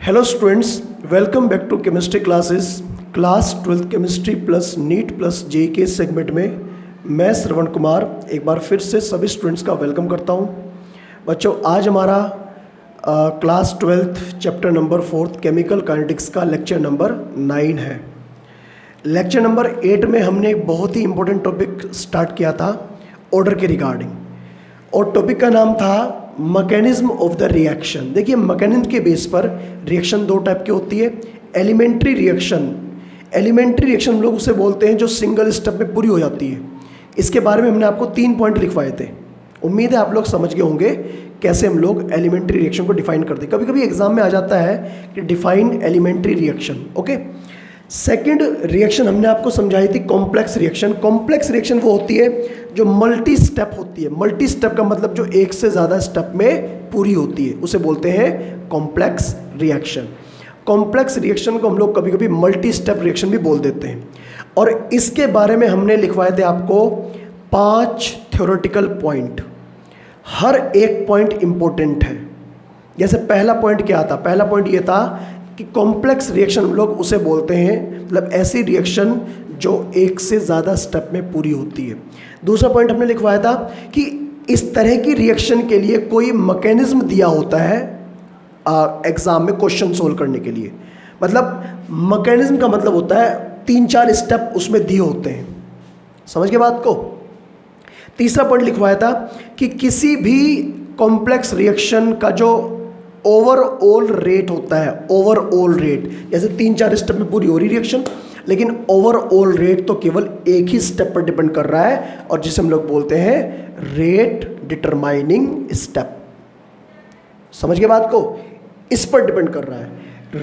Hello students, welcome back to chemistry classes. Class 12th chemistry plus NEET plus JEE के segment में मैं श्रवण कुमार एक बार फिर से सभी स्टूडेंट्स का वेलकम करता हूं। बच्चों, आज हमारा class 12th chapter number 4 chemical kinetics का लेक्चर नंबर 9 है। लेक्चर नंबर 8 में हमने एक बहुत ही इंपॉर्टेंट टॉपिक स्टार्ट किया था ऑर्डर के रिगार्डिंग, और टॉपिक का नाम था मैकेनिज्म ऑफ द रिएक्शन। देखिए, मैकेनिज्म के बेस पर रिएक्शन दो टाइप की होती है। एलिमेंट्री रिएक्शन हम लोग उसे बोलते हैं जो सिंगल स्टेप में पूरी हो जाती है। इसके बारे में हमने आपको 3 पॉइंट लिखवाए थे। उम्मीद है आप लोग समझ गए होंगे कैसे हम लोग एलिमेंट्री रिएक्शन को डिफाइन करते हैं। कभी कभी एग्जाम में आ जाता है कि define elementary reaction. Okay, second reaction हमने आपको समझाई थी कॉम्प्लेक्स रिएक्शन। कॉम्प्लेक्स रिएक्शन वो होती है जो मल्टी स्टेप होती है। मल्टी स्टेप का मतलब जो एक से ज़्यादा स्टेप में पूरी होती है, उसे बोलते हैं कॉम्प्लेक्स रिएक्शन। कॉम्प्लेक्स रिएक्शन को हम लोग कभी कभी मल्टी स्टेप रिएक्शन भी बोल देते हैं। और इसके बारे में हमने लिखवाए थे आपको 5 थ्योरेटिकल पॉइंट। हर एक पॉइंट इंपॉर्टेंट है। जैसे पहला पॉइंट क्या था? पहला पॉइंट ये था कि कॉम्प्लेक्स रिएक्शन हम लोग उसे बोलते हैं, मतलब ऐसी रिएक्शन जो एक से ज़्यादा स्टेप में पूरी होती है। दूसरा पॉइंट हमने लिखवाया था कि इस तरह की रिएक्शन के लिए कोई मैकेनिज्म दिया होता है एग्जाम में क्वेश्चन सोल्व करने के लिए। मतलब मैकेनिज्म का मतलब होता है 3-4 स्टेप उसमें दिए होते हैं। समझ गए बात को? तीसरा पॉइंट लिखवाया था कि किसी भी कॉम्प्लेक्स रिएक्शन का जो ओवरऑल रेट होता है, ओवरऑल रेट, जैसे 3-4 स्टेप में पूरी हो रही रिएक्शन, लेकिन ओवरऑल रेट तो केवल एक ही स्टेप पर डिपेंड कर रहा है, और जिसे हम लोग बोलते हैं रेट डिटरमाइनिंग स्टेप। समझ गए बात को? इस पर डिपेंड कर रहा है।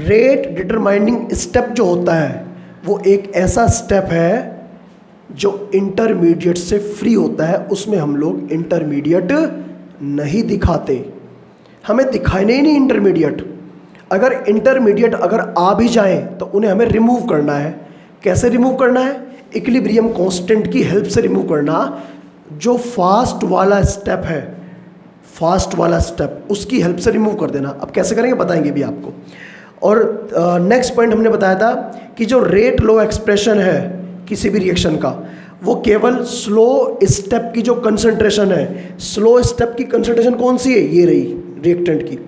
रेट डिटरमाइनिंग स्टेप जो होता है वो एक ऐसा स्टेप है जो इंटरमीडिएट से फ्री होता है। उसमें हम लोग इंटरमीडिएट नहीं दिखाते, हमें दिखाने ही नहीं इंटरमीडिएट। अगर इंटरमीडिएट अगर आ भी जाएं तो उन्हें हमें रिमूव करना है। कैसे रिमूव करना है? इक्विलिब्रियम कांस्टेंट की हेल्प से रिमूव करना। जो फास्ट वाला स्टेप है, फास्ट वाला स्टेप, उसकी हेल्प से रिमूव कर देना। अब कैसे करेंगे बताएंगे भी आपको। और नेक्स्ट पॉइंट हमने बताया था कि जो रेट लो एक्सप्रेशन है किसी भी रिएक्शन का, वो केवल स्लो स्टेप की जो कंसंट्रेशन है, स्लो स्टेप की कंसंट्रेशन कौन सी है? ये रही रिएक्टेंट की,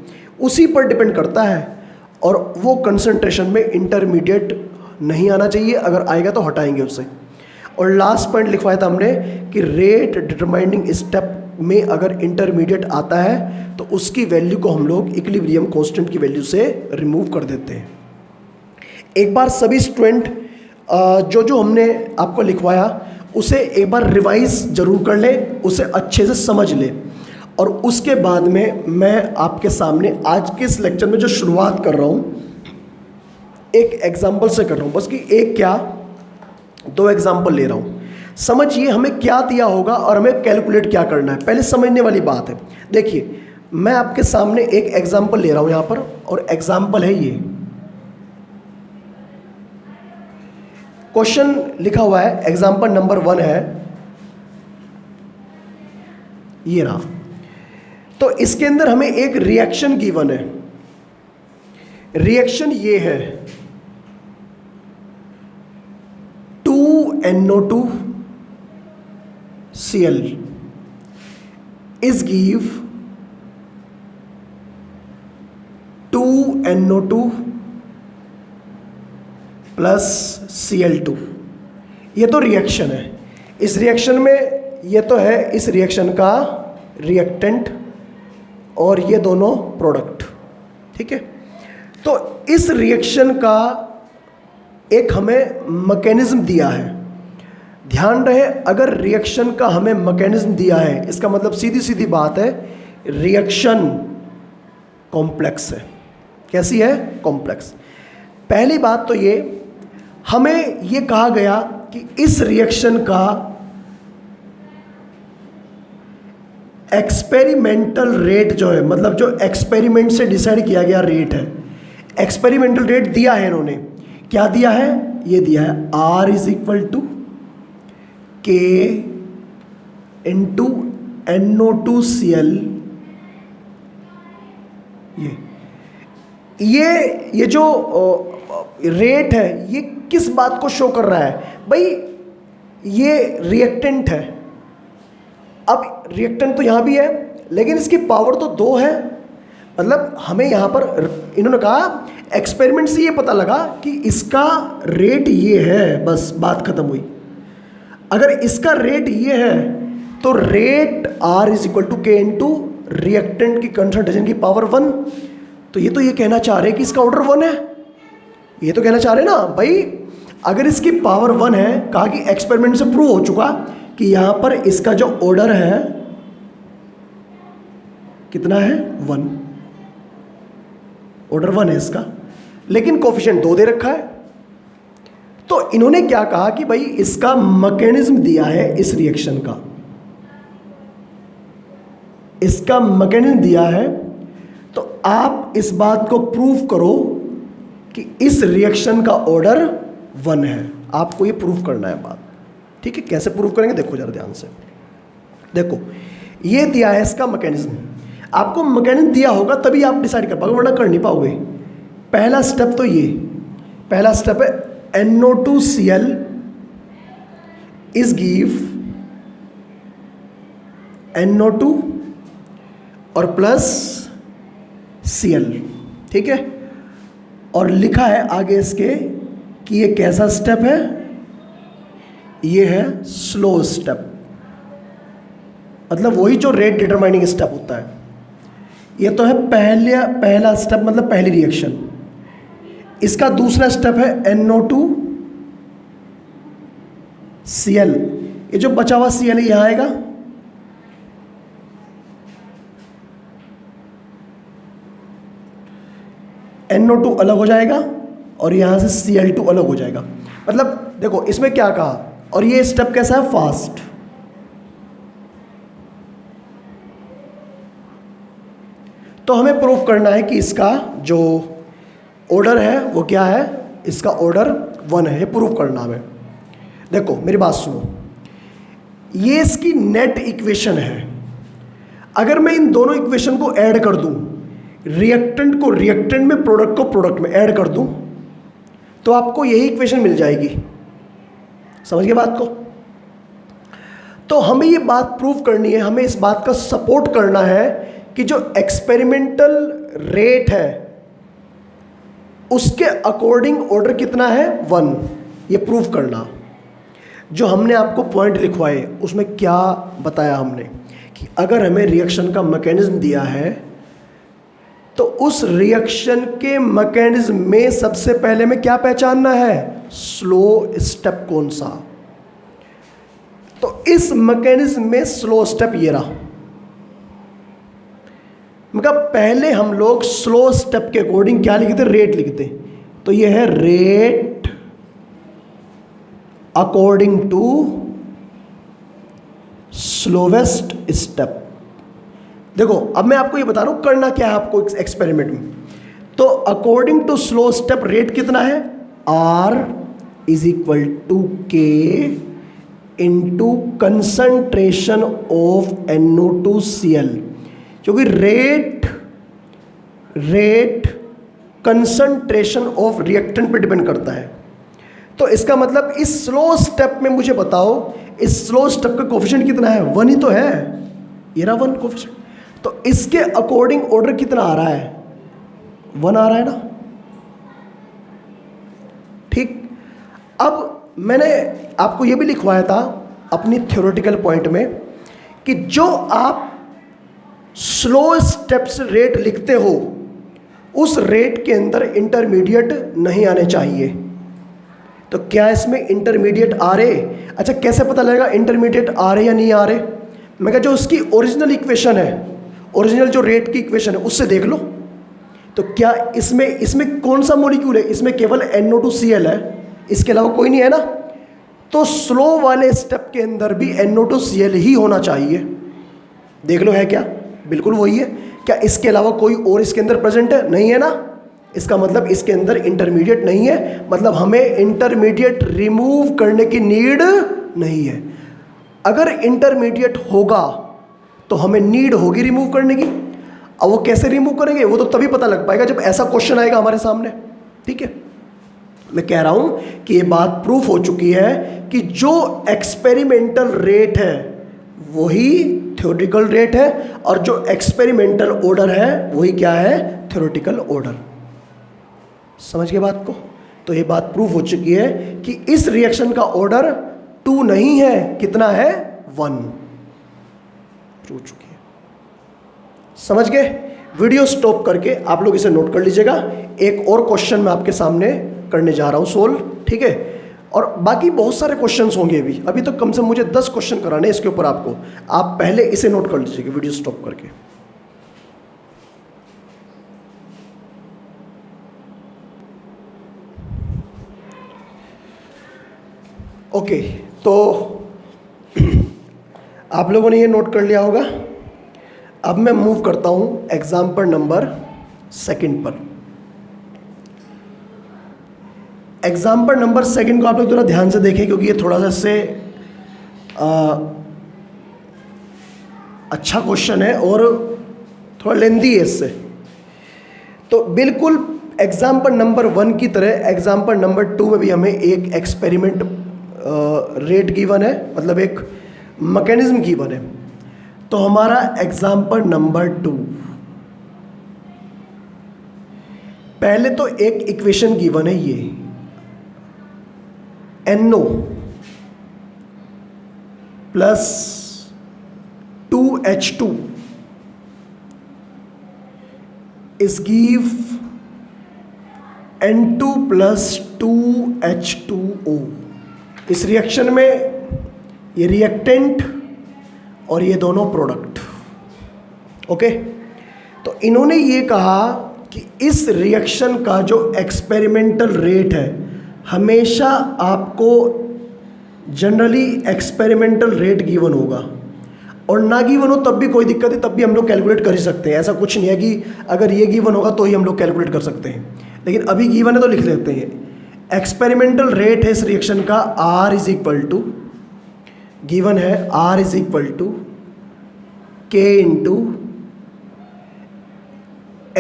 उसी पर डिपेंड करता है। और वो कंसंट्रेशन में इंटरमीडिएट नहीं आना चाहिए, अगर आएगा तो हटाएंगे उसे। और लास्ट पॉइंट लिखवाया था हमने कि रेट डिटरमाइनिंग स्टेप में अगर इंटरमीडिएट आता है तो उसकी वैल्यू को हम लोग इक्विलिब्रियम कांस्टेंट की वैल्यू से रिमूव कर देते हैं। एक बार सभी स्टूडेंट जो जो हमने आपको लिखवाया उसे एक बार रिवाइज जरूर कर ले, उसे अच्छे से समझ ले। और उसके बाद में मैं आपके सामने आज के इस लेक्चर में जो शुरुआत कर रहा हूँ, एक एग्जाम्पल से कर रहा हूँ। बस कि एक क्या, 2 एग्जाम्पल ले रहा हूँ। समझिए हमें क्या दिया होगा और हमें कैलकुलेट क्या करना है, पहले समझने वाली बात है। देखिए, मैं आपके सामने एक एग्जाम्पल ले रहा हूँ यहाँ पर, और एग्जाम्पल है ये। क्वेश्चन लिखा हुआ है, एग्जाम्पल नंबर 1 है, ये रहा। तो इसके अंदर हमें एक रिएक्शन गिवन है। रिएक्शन ये है 2NO2Cl is give 2NO2 plus Cl2। ये तो रिएक्शन है। इस रिएक्शन में ये तो है इस रिएक्शन का रिएक्टेंट और ये दोनों प्रोडक्ट, ठीक है। तो इस रिएक्शन का एक हमें मैकेनिज्म दिया है। ध्यान रहे, अगर रिएक्शन का हमें मैकेनिज्म दिया है, इसका मतलब सीधी सीधी बात है, रिएक्शन कॉम्प्लेक्स है। कैसी है? कॉम्प्लेक्स। पहली बात तो ये, हमें ये कहा गया कि इस रिएक्शन का एक्सपेरिमेंटल रेट जो है, मतलब जो एक्सपेरिमेंट से डिसाइड किया गया रेट है, एक्सपेरिमेंटल रेट दिया है इन्होंने। क्या दिया है? ये दिया है R = K × NO2Cl। ये ये जो रेट है ये किस बात को शो कर रहा है भाई? ये रिएक्टेंट है। अब रिएक्टेंट तो यहाँ भी है लेकिन इसकी पावर तो 2 है। मतलब हमें यहाँ पर इन्होंने कहा एक्सपेरिमेंट से ये पता लगा कि इसका रेट ये है, बस बात खत्म हुई। अगर इसका रेट ये है तो rate R is equal to के इंटू रिएक्टेंट की कंसंट्रेशन की पावर 1। तो ये कहना चाह रहे हैं कि इसका ऑर्डर 1 है। ये तो कहना चाह रहे हैं ना भाई, अगर इसकी पावर 1 है, कहा कि एक्सपेरिमेंट से प्रूव हो चुका कि यहाँ पर इसका जो ऑर्डर है कितना है? 1। ऑर्डर 1 है इसका, लेकिन कोफिशिएंट 2 दे रखा है। तो इन्होंने क्या कहा कि भाई इसका मैकेनिज्म दिया है इस रिएक्शन का, इसका मैकेनिज्म दिया है, तो आप इस बात को प्रूव करो कि इस रिएक्शन का ऑर्डर 1 है। आपको ये प्रूव करना है बात, ठीक है? कैसे प्रूव करेंगे देखो जरा ध्यान से। देखो ये दिया है इसका मैकेनिज्म, आपको मैकेनिज्म दिया होगा तभी आप डिसाइड कर पाओगे, वरना कर नहीं पाओगे। पहला स्टेप तो ये, पहला स्टेप है NO2Cl इज गिव NO2 और प्लस Cl, ठीक है? और लिखा है आगे इसके कि ये कैसा स्टेप है? ये है स्लो स्टेप, मतलब वही जो रेट डिटरमाइनिंग स्टेप होता है। ये तो है पहला स्टेप, मतलब पहली रिएक्शन। इसका दूसरा स्टेप है NO2Cl। ये जो बचा हुआ Cl है यहाँ आएगा, NO2 अलग हो जाएगा और यहाँ से Cl2 अलग हो जाएगा। मतलब देखो इसमें क्या कहा, और ये स्टेप कैसा है? फास्ट। तो हमें प्रूव करना है कि इसका जो ऑर्डर है वो क्या है? इसका ऑर्डर 1 है, ये प्रूव करना हमें। देखो मेरी बात सुनो, ये इसकी नेट इक्वेशन है। अगर मैं इन दोनों इक्वेशन को ऐड कर दूं, रिएक्टेंट को रिएक्टेंट में, प्रोडक्ट को प्रोडक्ट में ऐड कर दूं, तो आपको यही इक्वेशन मिल जाएगी। समझ गए बात को? तो हमें ये बात प्रूव करनी है, हमें इस बात का सपोर्ट करना है कि जो एक्सपेरिमेंटल रेट है उसके अकॉर्डिंग ऑर्डर कितना है? 1। ये प्रूव करना। जो हमने आपको पॉइंट लिखवाए उसमें क्या बताया हमने कि अगर हमें रिएक्शन का मैकेनिज्म दिया है तो उस रिएक्शन के मैकेनिज्म में सबसे पहले में क्या पहचानना है? स्लो स्टेप कौन सा। तो इस मैकेनिज्म में स्लो स्टेप ये रहा। मतलब पहले हम लोग स्लो स्टेप के अकॉर्डिंग क्या लिखते? रेट लिखते। तो ये है rate according to slowest step. देखो अब मैं आपको ये बता रहा हूं करना क्या है आपको एक्सपेरिमेंट में। तो according to slow step rate कितना है? R इज इक्वल टू के इंटू कंसंट्रेशन ऑफ NO2Cl, क्योंकि रेट कंसंट्रेशन ऑफ रिएक्टेंट पे डिपेंड करता है। तो इसका मतलब इस स्लो स्टेप में मुझे बताओ इस स्लो स्टेप का कोफिशिएंट कितना है? 1 ही तो है, ये रहा 1 कोफिशिएंट। तो इसके अकॉर्डिंग ऑर्डर कितना आ रहा है? 1 आ रहा है ना, ठीक। अब मैंने आपको ये भी लिखवाया था अपनी थ्योरेटिकल पॉइंट में कि जो आप स्लो स्टेप्स रेट लिखते हो उस रेट के अंदर इंटरमीडिएट नहीं आने चाहिए। तो क्या इसमें इंटरमीडिएट आ रहे? अच्छा कैसे पता लगेगा इंटरमीडिएट आ रहे या नहीं आ रहे? मैं कहा जो उसकी ओरिजिनल इक्वेशन है, ओरिजिनल जो रेट की इक्वेशन है उससे देख लो। तो क्या इसमें कौन सा मॉलिक्यूल है? इसमें केवल NO2Cl है, इसके अलावा कोई नहीं है ना। तो स्लो वाले स्टेप के अंदर भी NO2Cl ही होना चाहिए। देख लो है क्या? बिल्कुल वही है। क्या इसके अलावा कोई और इसके अंदर प्रेजेंट है? नहीं है ना। इसका मतलब इसके अंदर इंटरमीडिएट नहीं है, मतलब हमें इंटरमीडिएट रिमूव करने की नीड नहीं है। अगर इंटरमीडिएट होगा तो हमें नीड होगी रिमूव करने की। अब वो कैसे रिमूव करेंगे वो तो तभी पता लग पाएगा जब ऐसा क्वेश्चन आएगा हमारे सामने। ठीक है, मैं कह रहा हूं कि ये बात प्रूफ हो चुकी है कि जो एक्सपेरिमेंटल रेट है वही थ्योरेटिकल रेट है, और जो एक्सपेरिमेंटल ऑर्डर है वही क्या है, थ्योरेटिकल ऑर्डर। समझ गए बात को? तो ये बात प्रूफ हो चुकी है कि इस रिएक्शन का ऑर्डर 2 नहीं है, कितना है, 1। प्रूफ चुकी है। समझ गए? वीडियो स्टॉप करके आप लोग इसे नोट कर लीजिएगा। एक और क्वेश्चन मैं आपके सामने करने जा रहा हूं सोल्व। ठीक है, और बाकी बहुत सारे क्वेश्चंस होंगे अभी तो कम से कम मुझे 10 क्वेश्चन कराने इसके ऊपर आपको। आप पहले इसे नोट कर लीजिएगा वीडियो स्टॉप करके। ओके, तो आप लोगों ने ये नोट कर लिया होगा। अब मैं मूव करता हूं एग्जाम्पल नंबर 2 पर। एग्जाम्पल नंबर 2 को आप लोग थोड़ा ध्यान से देखें, क्योंकि ये थोड़ा सा इससे अच्छा क्वेश्चन है और थोड़ा लेंदी है इससे। तो बिल्कुल एग्जाम्पल नंबर 1 की तरह एग्जाम्पल नंबर 2 में भी हमें एक एक्सपेरिमेंट रेट गिवन है, मतलब एक मैकेनिज्म गिवन है। तो हमारा एग्जाम्पल नंबर 2, पहले तो एक इक्वेशन गिवन है, ये NO plus 2H2 is give N2 plus 2H2O। इस रिएक्शन में ये रिएक्टेंट और ये दोनों प्रोडक्ट। ओके, तो इन्होंने ये कहा कि इस रिएक्शन का जो एक्सपेरिमेंटल रेट है, हमेशा आपको जनरली एक्सपेरिमेंटल रेट गिवन होगा, और ना गिवन हो तब भी कोई दिक्कत है, तब भी हम लोग कैलकुलेट कर ही सकते हैं। ऐसा कुछ नहीं है कि अगर ये गिवन होगा तो ही हम लोग कैलकुलेट कर सकते हैं, लेकिन अभी गिवन है तो लिख लेते हैं। एक्सपेरिमेंटल रेट है इस रिएक्शन का R is equal to, given है R is equal to K into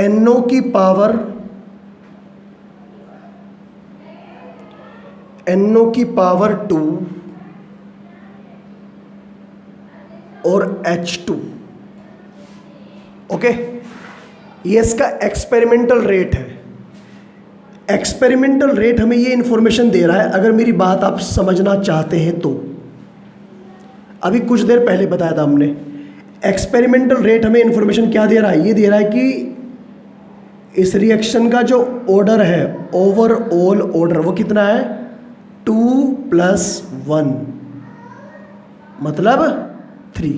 NO की पावर NO की पावर 2 और H2। ओके, ये इसका एक्सपेरिमेंटल रेट है। एक्सपेरिमेंटल रेट हमें ये इंफॉर्मेशन दे रहा है, अगर मेरी बात आप समझना चाहते हैं तो। अभी कुछ देर पहले बताया था हमने, एक्सपेरिमेंटल रेट हमें इंफॉर्मेशन क्या दे रहा है, ये दे रहा है कि इस रिएक्शन का जो ऑर्डर है, ओवरऑल ऑर्डर, वो कितना है, 2 प्लस 1 मतलब 3।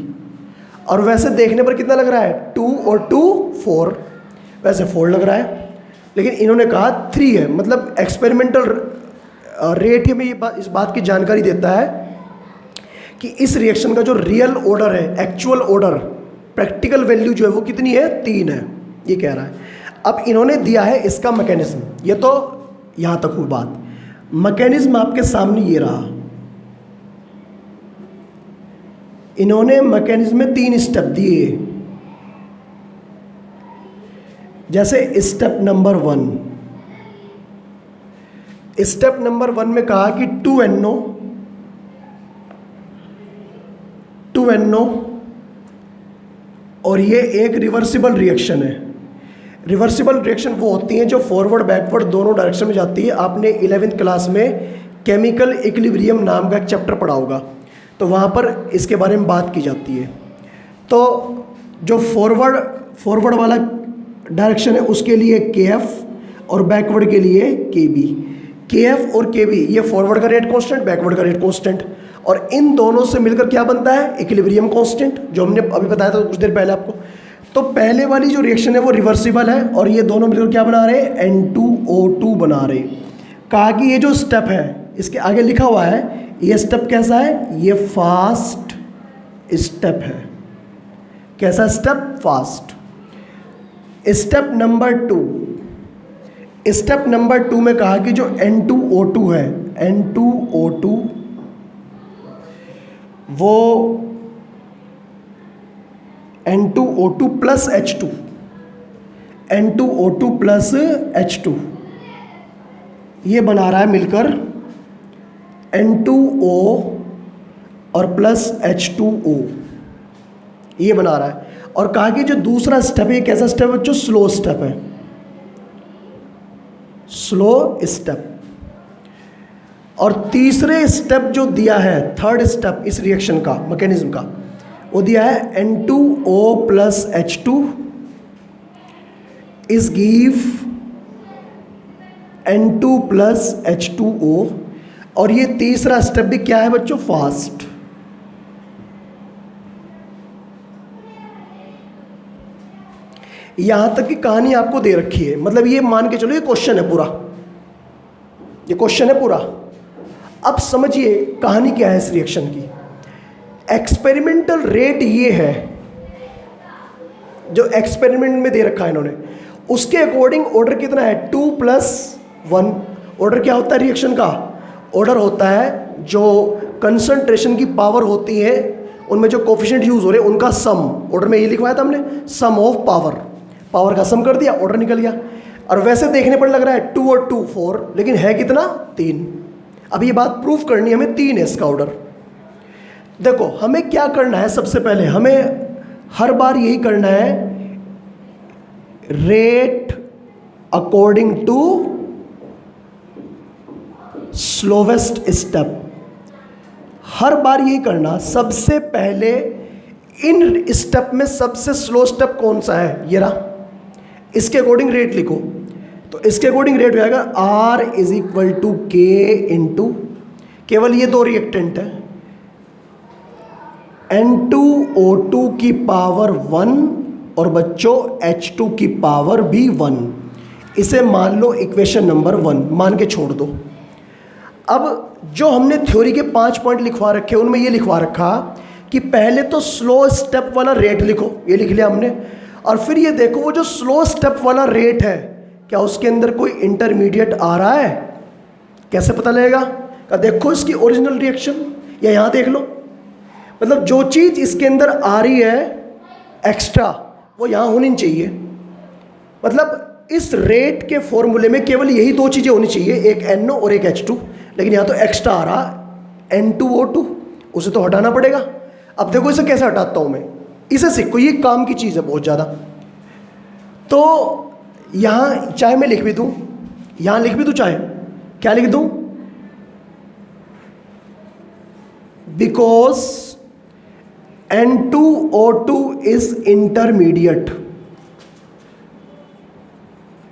और वैसे देखने पर कितना लग रहा है, 2 और 2 4, वैसे 4 लग रहा है, लेकिन इन्होंने कहा 3 है। मतलब एक्सपेरिमेंटल रेट ही में इस बात की जानकारी देता है कि इस रिएक्शन का जो रियल ऑर्डर है, एक्चुअल ऑर्डर, प्रैक्टिकल वैल्यू जो है वो कितनी है, 3 है, ये कह रहा है। अब इन्होंने दिया है इसका मैकेनिज्म, ये तो यहाँ तक हुई बात। मैकेनिज्म आपके सामने ये रहा। इन्होंने मैकेनिज्म में 3 स्टेप दिए। जैसे स्टेप नंबर 1, स्टेप नंबर 1 में कहा कि 2NO और ये एक रिवर्सिबल रिएक्शन है। रिवर्सिबल रिएक्शन वो होती हैं जो फॉरवर्ड बैकवर्ड दोनों डायरेक्शन में जाती है। आपने 11th क्लास में केमिकल इक्विलिब्रियम नाम का एक चैप्टर पढ़ा होगा, तो वहाँ पर इसके बारे में बात की जाती है। तो जो फॉरवर्ड वाला डायरेक्शन है उसके लिए KF और बैकवर्ड के लिए KB। KF और KB ये फॉरवर्ड का रेट कांस्टेंट, बैकवर्ड का रेट कांस्टेंट, और इन दोनों से मिलकर क्या बनता है, इक्विलिब्रियम कांस्टेंट, जो हमने अभी बताया था कुछ देर पहले आपको। तो पहले वाली जो रिएक्शन है वो रिवर्सिबल है, और ये दोनों मिलकर क्या बना रहे हैं, N2O2 बना रहे। कहा कि ये जो स्टेप है, इसके आगे लिखा हुआ है, ये स्टेप कैसा है, ये फास्ट स्टेप है। कैसा step, fast. Step number 2, step number 2 में कहा कि जो N2O2 है, N2O2 वो N2O2 plus H2, N2O2 plus H2, ये बना रहा है मिलकर N2O और प्लस H2O, ये बना रहा है। और कहा कि जो दूसरा स्टेप है, कैसा स्टेप है? जो स्लो स्टेप है, स्लो स्टेप। और तीसरे स्टेप जो दिया है, थर्ड स्टेप इस रिएक्शन का, मैकेनिज्म का, वो दिया है N2O plus H2 is give N2 plus H2O। और ये तीसरा स्टेप भी क्या है बच्चों? फास्ट। यहां तक की कहानी आपको दे रखी है, मतलब ये मान के चलो ये क्वेश्चन है पूरा, ये क्वेश्चन है पूरा। अब समझिए कहानी क्या है इस रिएक्शन की। एक्सपेरिमेंटल रेट ये है जो एक्सपेरिमेंट में दे रखा है इन्होंने, उसके अकॉर्डिंग ऑर्डर कितना है? 2+1। ऑर्डर क्या होता है रिएक्शन का? ऑर्डर होता है जो कंसंट्रेशन की पावर होती है, उनमें जो कोफिशिएंट यूज हो रहे हैं उनका सम। ऑर्डर में ये लिखवाया था हमने, सम ऑफ पावर, पावर का सम कर दिया, ऑर्डर निकल गया। और वैसे देखने पर लग रहा है 2 और 2 4, लेकिन है कितना? 3। अब ये बात प्रूफ करनी है हमें, 3 है इसका ऑर्डर। देखो हमें क्या करना है, सबसे पहले हमें हर बार यही करना है, rate according to slowest step. हर बार यही करना। सबसे पहले इन स्टेप में सबसे स्लो स्टेप कौन सा है? ये रहा, इसके अकॉर्डिंग रेट लिखो। तो इसके अकॉर्डिंग रेट हो जाएगा R is equal to K into, केवल ये दो रिएक्टेंट है, N2O2 की पावर 1 और बच्चों H2 की पावर भी 1। इसे मान लो इक्वेशन नंबर 1, मान के छोड़ दो। अब जो हमने थ्योरी के 5 पॉइंट लिखवा रखे, उनमें ये लिखवा रखा कि पहले तो स्लो स्टेप वाला रेट लिखो, ये लिख लिया हमने। और फिर ये देखो वो जो स्लो स्टेप वाला रेट है, क्या उसके अंदर कोई इंटरमीडिएट आ रहा है? कैसे पता लगेगा? देखो इसकी ओरिजिनल रिएक्शन, या यहाँ देख लो, मतलब जो चीज़ इसके अंदर आ रही है एक्स्ट्रा, वो यहाँ होनी चाहिए। मतलब इस रेट के फॉर्मूले में केवल यही दो चीज़ें होनी चाहिए, एक NO और एक H2, लेकिन यहाँ तो एक्स्ट्रा आ रहा N2O2, उसे तो हटाना पड़ेगा। अब देखो इसे कैसे हटाता हूँ मैं, इसे सीखो, ये काम की चीज़ है बहुत ज़्यादा। तो यहाँ चाहे मैं लिख भी दूँ, यहाँ लिख भी दूँ, चाहे क्या लिख दूँ? Because N2O2 is intermediate.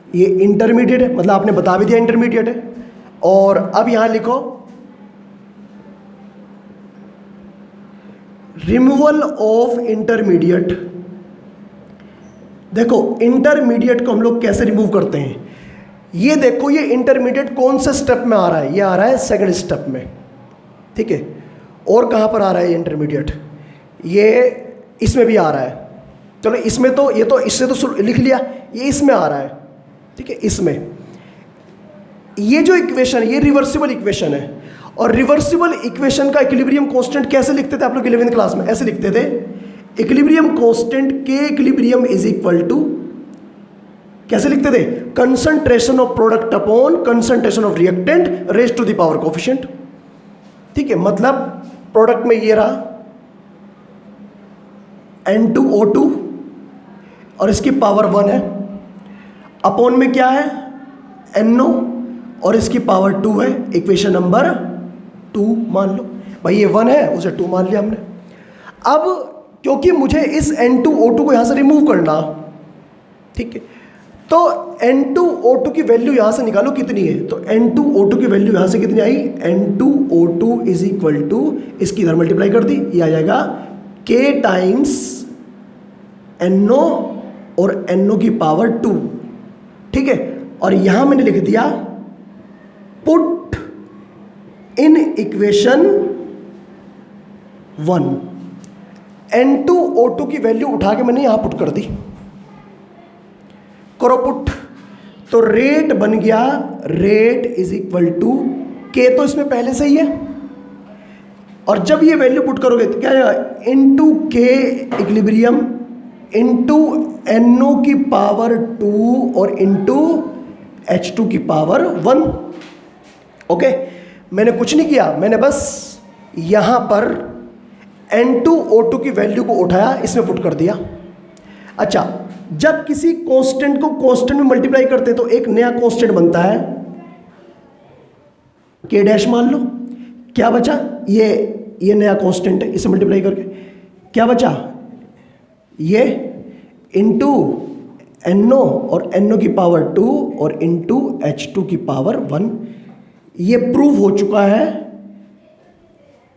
ये इंटरमीडिएट है, मतलब आपने बता भी दिया इंटरमीडिएट है। और अब यहां लिखो रिमूवल ऑफ इंटरमीडिएट। देखो इंटरमीडिएट को हम लोग कैसे रिमूव करते हैं, ये देखो ये इंटरमीडिएट कौन से स्टेप में आ रहा है? ये आ रहा है सेकंड स्टेप में, ठीक है। और कहां पर आ रहा है ये इंटरमीडिएट? ये इसमें भी आ रहा है। चलो इसमें तो ये तो इससे तो लिख लिया, ये इसमें आ रहा है, ठीक है। इसमें ये जो इक्वेशन, ये रिवर्सिबल इक्वेशन है। और रिवर्सिबल इक्वेशन का इक्विलिब्रियम कांस्टेंट कैसे लिखते थे आप लोग 11वीं क्लास में? ऐसे लिखते थे, equilibrium constant K equilibrium is equal to, कैसे लिखते थे? Concentration of product upon concentration of reactant raise to the power coefficient, ठीक है। मतलब प्रोडक्ट में ये रहा N2O2 और इसकी पावर 1 है, अपॉन में क्या है? NO और इसकी पावर 2 है, इक्वेशन नंबर 2 मान लो। भाई ये 1 है, उसे 2 मान लिया हमने। अब क्योंकि मुझे इस N2O2 को यहाँ से रिमूव करना, ठीक है, तो N2O2 की वैल्यू यहाँ से निकालो कितनी है। तो N2O2 की वैल्यू यहाँ से कितनी आई? N2O2 इज इक्वल टू, इसकी इधर मल्टीप्लाई कर दी, ये आ जाएगा K टाइम्स NO और NO की पावर 2, ठीक है। और यहां मैंने लिख दिया पुट इन इक्वेशन 1। N2O2 की वैल्यू उठा के मैंने यहां पुट कर दी, करो पुट। तो रेट बन गया, rate is equal to K, तो इसमें पहले से ही है। और जब ये वैल्यू पुट करोगे तो क्या आएगा? Into K equilibrium into NO की पावर 2 और इंटू H2 की पावर 1। ओके, मैंने कुछ नहीं किया, मैंने बस यहाँ पर N2O2 की वैल्यू को उठाया, इसमें पुट कर दिया। अच्छा, जब किसी कांस्टेंट को कांस्टेंट में मल्टीप्लाई करते हैं तो एक नया कांस्टेंट बनता है, K डैश मान लो। क्या बचा? ये नया कांस्टेंट है, इसे मल्टीप्लाई करके क्या बचा? ये इंटू NO और NO की पावर 2 और इंटू H2 की पावर 1। ये प्रूव हो चुका है,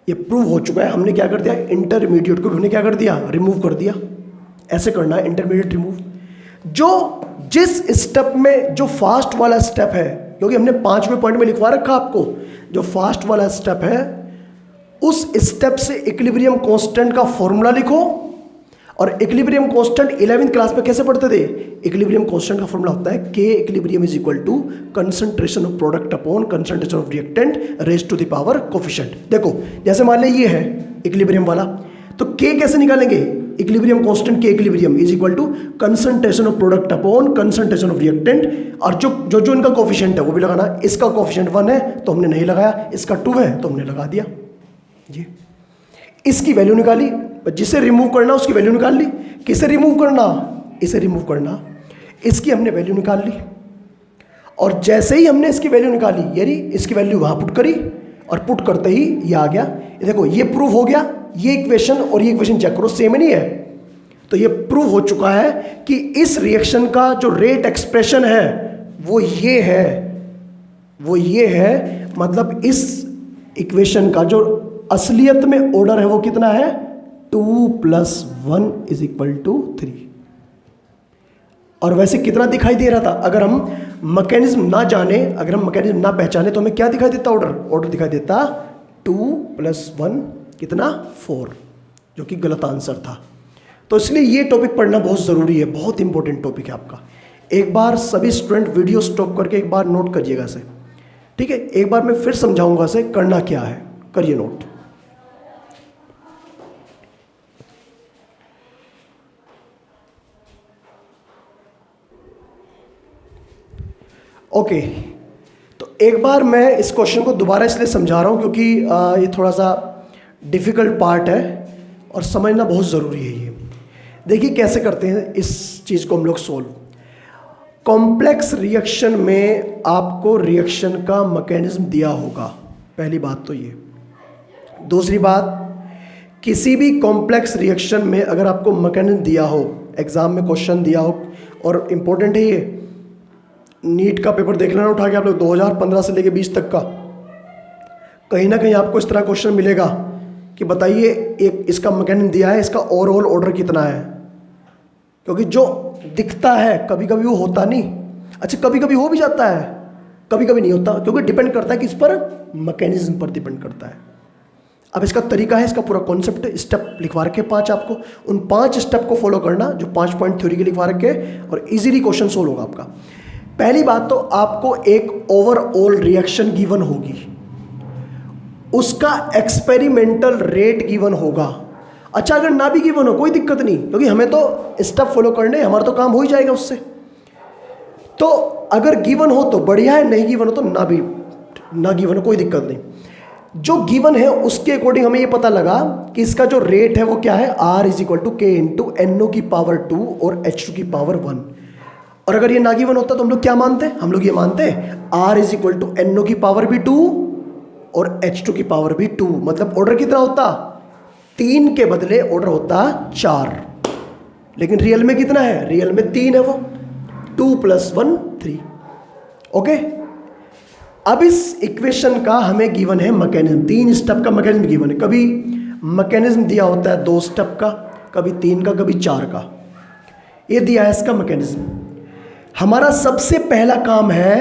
ये प्रूव हो चुका है। हमने क्या कर दिया? इंटरमीडिएट को हमने क्या कर दिया? रिमूव कर दिया। ऐसे करना है इंटरमीडिएट रिमूव। जो जिस स्टेप में जो फास्ट वाला स्टेप है, क्योंकि हमने 5वें पॉइंट में लिखवा रखा आपको, जो फास्ट वाला स्टेप है उस स्टेप से इक्विलिब्रियम कांस्टेंट का फॉर्मूला लिखो। और इक्विलिब्रियम कांस्टेंट 11वीं क्लास में कैसे पढ़ते थे? इक्विलिब्रियम कांस्टेंट का फॉर्मूला होता है K equilibrium is equal to concentration of product upon concentration of reactant raise to the power coefficient. देखो, जैसे मान लें ये है इक्विलिब्रियम वाला, तो K कैसे निकालेंगे? Equilibrium constant K equilibrium is equal to concentration of product upon concentration of reactant, और जो इनका कोफिशिएंट है वो भी लगाना। इसका कोफिशिएंट 1 है तो हमने नहीं लगाया, इसका 2 है तो हमने लगा दिया जी। इसकी वैल्यू निकाली, जिसे रिमूव करना उसकी वैल्यू निकाल ली। किसे रिमूव करना? इसे रिमूव करना। इसकी हमने वैल्यू निकाल ली, और जैसे ही हमने इसकी वैल्यू निकाली, यानी इसकी वैल्यू वहां पुट करी, और पुट करते ही ये आ गया। ये देखो, ये प्रूव हो गया। ये इक्वेशन और ये इक्वेशन चेक करो, सेम नहीं है। तो ये प्रूव हो चुका है कि इस रिएक्शन का जो रेट एक्सप्रेशन है वो ये है, वो ये है। मतलब इस इक्वेशन का जो असलियत में ऑर्डर है वो कितना है? 2 + 1 = 3। और वैसे कितना दिखाई दे रहा था? अगर हम मैकेनिज्म ना जाने, अगर हम मैकेनिज्म ना पहचाने तो हमें क्या दिखाई देता? ऑर्डर दिखाई देता 2 + 1 कितना? 4, जो कि गलत आंसर था। तो इसलिए ये टॉपिक पढ़ना बहुत ज़रूरी है, बहुत इंपॉर्टेंट टॉपिक है आपका। एक बार सभी स्टूडेंट वीडियो स्टॉप करके एक बार नोट करिएगा इसे, ठीक है? एक बार मैं फिर समझाऊंगा इसे करना क्या है, करिए नोट। ओके, तो एक बार मैं इस क्वेश्चन को दोबारा इसलिए समझा रहा हूँ क्योंकि ये थोड़ा सा डिफ़िकल्ट पार्ट है और समझना बहुत ज़रूरी है। ये देखिए कैसे करते हैं इस चीज़ को हम लोग सोल्व। कॉम्प्लेक्स रिएक्शन में आपको रिएक्शन का मैकेनिज्म दिया होगा, पहली बात तो ये। दूसरी बात, किसी भी कॉम्प्लेक्स रिएक्शन में अगर आपको मैकेनिज्म दिया हो, एग्ज़ाम में क्वेश्चन दिया हो, और इम्पोर्टेंट है ये, नीट का पेपर देख लेना उठा के आप लोग 2015 से लेके 20 तक का, कहीं ना कहीं आपको इस तरह क्वेश्चन मिलेगा कि बताइए एक इसका मैकेनिज्म दिया है, इसका ओवरऑल ऑर्डर कितना है। क्योंकि जो दिखता है कभी कभी वो होता नहीं, अच्छा कभी कभी हो भी जाता है, कभी कभी नहीं होता, क्योंकि डिपेंड करता है किस पर? मैकेनिज्म पर डिपेंड करता है। अब इसका तरीका है, इसका पूरा कॉन्सेप्ट, स्टेप लिखवा रखे 5 आपको, उन 5 स्टेप को फॉलो करना जो 5 पॉइंट थ्योरी के लिखवा रखे, और इजीली क्वेश्चन सोल्व होगा आपका। पहली बात तो आपको एक ओवरऑल रिएक्शन गिवन होगी, उसका एक्सपेरिमेंटल रेट गिवन होगा। अच्छा, अगर ना भी गिवन हो कोई दिक्कत नहीं, क्योंकि हमें तो स्टेप फॉलो करने, हमारा तो काम हो ही जाएगा उससे। तो अगर गिवन हो तो बढ़िया है, नहीं गिवन हो तो ना गिवन हो कोई दिक्कत नहीं। जो गिवन है उसके अकॉर्डिंग हमें ये पता लगा कि इसका जो रेट है वो क्या है? R = K × NO की पावर 2 और H2 की पावर 1। और अगर ये ना गिवन होता तो हम लोग क्या मानते? हम लोग ये मानते R = NO की पावर भी 2 और H2 की पावर भी 2। मतलब ऑर्डर कितना होता? 3 के बदले ऑर्डर होता 4, लेकिन रियल में कितना है? रियल में 3 है, वो 2 + 1 3। ओके, अब इस इक्वेशन का हमें गिवन है मैकेनिज्म, 3 स्टेप का मैकेनिज्म गिवन है। कभी मैकेनिज्म दिया होता है 2 स्टेप का, कभी 3 का, कभी 4 का, ये दिया है इसका मैकेनिज्म। हमारा सबसे पहला काम है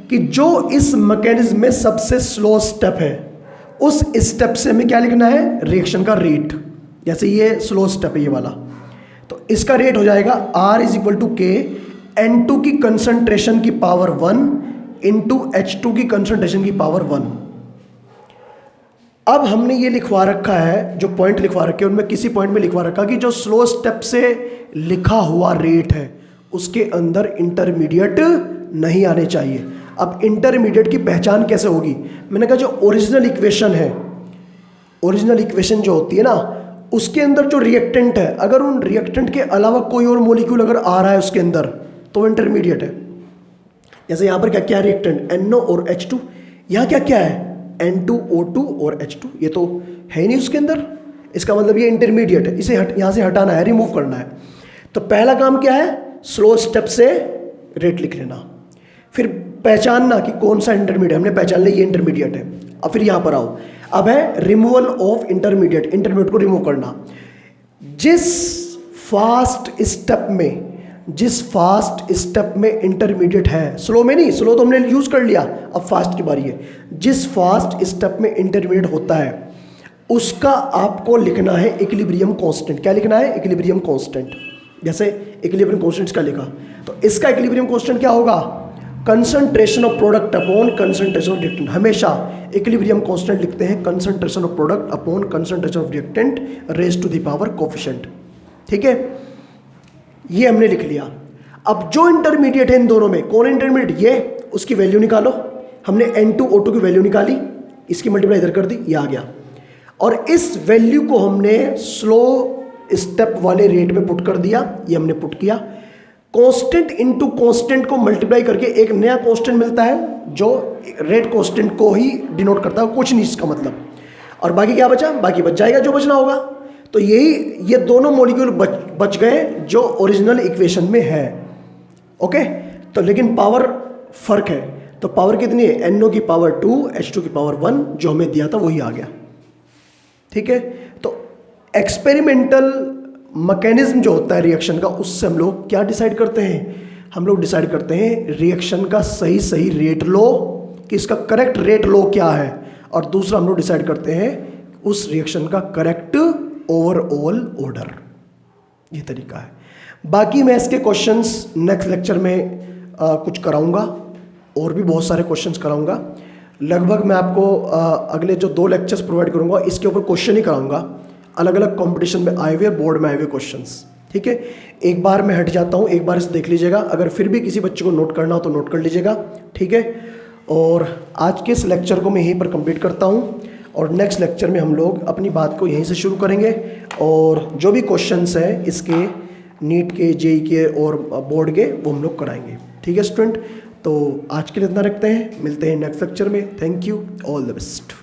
कि जो इस मैकेनिज्म में सबसे स्लो स्टेप है उस स्टेप से हमें क्या लिखना है? रिएक्शन का रेट। जैसे ये स्लो स्टेप है ये वाला, तो इसका रेट हो जाएगा R = K N2 की कंसंट्रेशन की पावर 1 इंटू H2 की कंसंट्रेशन की पावर 1। अब हमने ये लिखवा रखा है, जो पॉइंट लिखवा रखे हैं उनमें किसी पॉइंट में लिखवा रखा कि जो स्लो स्टेप से लिखा हुआ रेट है उसके अंदर इंटरमीडिएट नहीं आने चाहिए। अब इंटरमीडिएट की पहचान कैसे होगी? मैंने कहा जो ओरिजिनल इक्वेशन है, ओरिजिनल इक्वेशन जो होती है ना, उसके अंदर जो रिएक्टेंट है, अगर उन रिएक्टेंट के अलावा कोई और मॉलिक्यूल अगर आ रहा है उसके अंदर तो वो इंटरमीडिएट है। जैसे यहाँ पर क्या क्या है रिएक्टेंट, NO और H2। यहाँ क्या क्या है, N2O2 और H2। ये तो है ही नहीं उसके अंदर, इसका मतलब ये इंटरमीडिएट है, इसे यहाँ से हटाना है, रिमूव करना है। तो पहला काम क्या है, स्लो स्टेप से रेट लिख लेना, फिर पहचानना कि कौन सा इंटरमीडिएट, हमने पहचान लिया ये इंटरमीडिएट है। अब फिर यहाँ पर आओ, अब है रिमूवल ऑफ इंटरमीडिएट, इंटरमीडिएट को रिमूव करना। जिस फास्ट स्टेप में इंटरमीडिएट है, स्लो में नहीं, स्लो तो हमने यूज कर लिया, अब फास्ट की बारी है। जिस फास्ट स्टेप में इंटरमीडिएट होता है उसका आपको लिखना है इक्विलिब्रियम कांस्टेंट। क्या लिखना है, इक्विलिब्रियम कांस्टेंट। जैसे इक्विलिब्रियम कांस्टेंट का लिखा, तो इसका इक्विलिब्रियम कांस्टेंट क्या होगा, concentration of product upon concentration of reactant. हमेशा इक्विलिब्रियम कांस्टेंट लिखते हैं concentration of product upon concentration of reactant raise to the power coefficient. ठीक है, ये हमने लिख लिया। अब जो इंटरमीडिएट है इन दोनों में, कौन इंटरमीडिएट, ये, उसकी वैल्यू निकालो। हमने N2O2 की वैल्यू निकाली, इसकी मल्टीप्लाई इधर कर दी, ये आ गया। और इस वैल्यू को हमने स्लो स्टेप वाले रेट में पुट कर दिया, ये हमने पुट किया। कांस्टेंट इनटू कांस्टेंट को मल्टीप्लाई करके एक नया कांस्टेंट मिलता है जो रेट कांस्टेंट को ही डिनोट करता है, कुछ नहीं इसका मतलब। और बाकी क्या बचा, बाकी बच जाएगा जो बचना होगा। तो यही, ये दोनों मॉलिक्यूल बच गए जो ओरिजिनल इक्वेशन में है। ओके, तो लेकिन पावर फर्क है। तो पावर कितनी है, NO की पावर 2, H2 की पावर 1, जो हमें दिया था वही आ गया। ठीक है, तो एक्सपेरिमेंटल मैकेनिज्म जो होता है रिएक्शन का, उससे हम लोग क्या डिसाइड करते हैं, हम लोग डिसाइड करते हैं रिएक्शन का सही रेट लो, कि इसका करेक्ट रेट लो क्या है, और दूसरा हम लोग डिसाइड करते हैं उस रिएक्शन का करेक्ट ओवरऑल ऑर्डर। ये तरीका है। बाकी मैं इसके क्वेश्चंस नेक्स्ट लेक्चर में कुछ कराऊंगा, और भी बहुत सारे क्वेश्चंस कराऊंगा। लगभग मैं आपको अगले जो 2 लेक्चर्स प्रोवाइड करूंगा इसके ऊपर क्वेश्चन ही कराऊंगा, अलग अलग कंपटीशन में आए हुए, बोर्ड में आए हुए क्वेश्चंस। ठीक है, एक बार मैं हट जाता हूँ, एक बार इसे देख लीजिएगा, अगर फिर भी किसी बच्चे को नोट करना हो तो नोट कर लीजिएगा। ठीक है, और आज के इस लेक्चर को मैं यहीं पर कंप्लीट करता हूँ, और नेक्स्ट लेक्चर में हम लोग अपनी बात को यहीं से शुरू करेंगे, और जो भी क्वेश्चंस हैं इसके नीट के, जेई के और बोर्ड के, वो हम लोग कराएंगे। ठीक है स्टूडेंट, तो आज के लिए इतना रखते हैं, मिलते हैं नेक्स्ट लेक्चर में। Thank you, all the best.